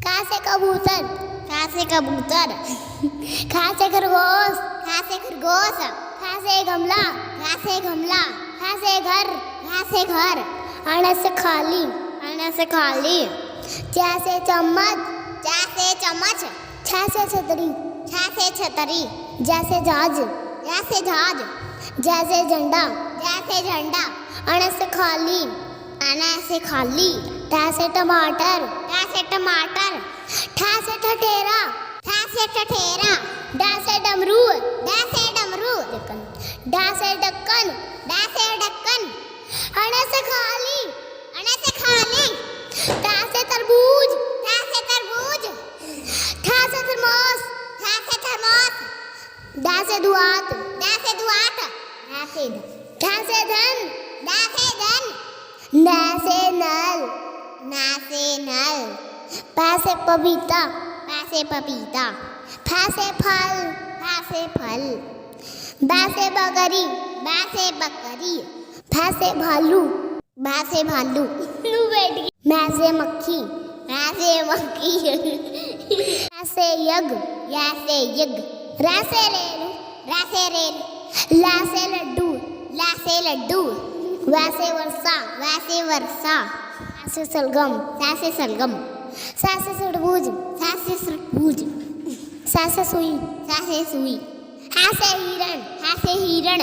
का से कबूतर, खा से कबूतर। खा से खरगोश, खा से खरगोश। खा से गमला, खा से गमला। खा से घर, खा से घर। अण से खाली, अण से खाली। चा से चम्मच, चा से चम्मच। छा से छतरी, छा से छतरी। जा से जहाज, जा से जहाज। जा से झंडा, जा से झंडा। अण से खाली, अण से खाली। टा से टमाटर, टा से टमाटर। ठा से ठठेरा, ठा से ठठेरा। डा से डमरू, डा से डमरू। डा से ढक्कन, डा से ढक्कन। अण से खाली, अण से खाली। ता से तरबूज, ता से तरबूज। ठा से थर्मोस, ठा से थर्मोस। डा से दुआत, डा से दुआत। ठा से धन, डा से धन। ना से नल, ना से नल। पा से पपीता, पा से पपीता। फा से फल, फा से फल। बा से बकरी, बा से बकरी। फा से भालू, बा से भालू। मैं से मक्खी, मैं से मक्खी। या से यज्ञ, या से यज्ञ। रा से रेल, रा से रेल। ला से लड्डू, ला से लड्डू। वा से वर्षा, वा से वर्षा। सा से सलगम, सा से सलगम। सा से सड़बूज, सा से सड़बूज। सा से सुई, सा से सुई। हा से हिरण, हा से हिरण।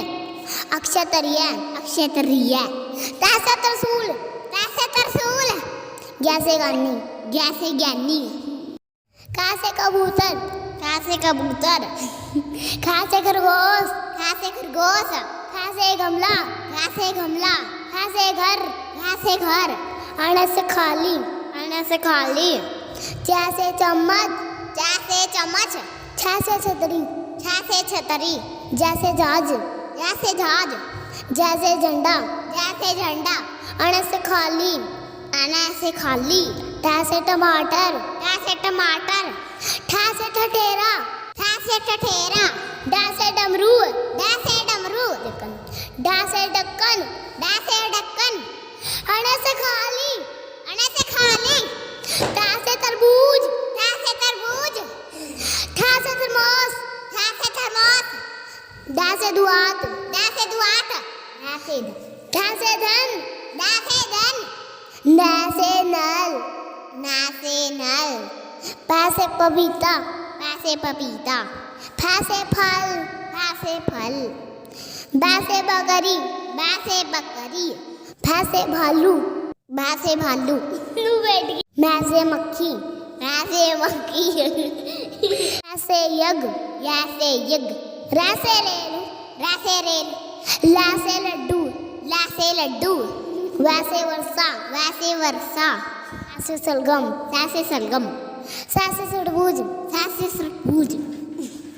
अक्षतरिया, अक्षतरिया। ता से तरसूल, ता से तरसूल। ज्ञा से ज्ञानी, ज्ञा से ज्ञानी। का से कबूतर, का से कबूतर। खा से खरगोश, खा से खरगोश। खा से गमला, खा से गमला। खा से घर, खा से घर। अण से खाली, अण से खाली। चा से चम्मच, चा से चम्मच। छा से छतरी, छा से छतरी। जा से जहाज, जा से जहाज। जा से झंडा, जा से झंडा। अण से खाली, अण से खाली। टा से टमाटर, टा से टमाटर। ठा से ठठेरा, ठा से ठठेरा। डा से डमरू, डा से डमरू। डा से ढक्कन, डा से ढक्कन। अण से खाली, अण से खाली। ता से तरबूज, ता से तरबूज। ठा से थर्मोस, ठा से थर्मोस। डा से दुआत, डा से दुआत। ठा से धन, डा से धन। ना से नल, ना से नल। पा से पपीता, पा से पपीता। फा से फल, फा से फल। बा से बकरी, बा से बकरी। फा से भालू, बा से भालू। मैं से मक्खी, मैं से मक्खी। या से यज्ञ, या से यज्ञ। रा से रेल, रा से रेल। ला से लड्डू, ला से लड्डू। वा से वर्षा, वा से वर्षा। सा से सलगम, सा से सलगम। सा से सड़बूज, सा से सड़बूज।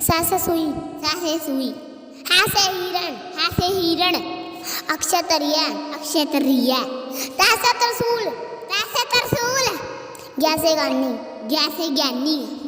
सा से सुई, सा से सुई। हा से हिरण, हा से हिरण। अक्षतरिया, अक्षतरिया। ता से तरसूल, ता से तरसूल। ज्ञा से ज्ञानी, ज्ञा से ज्ञानी।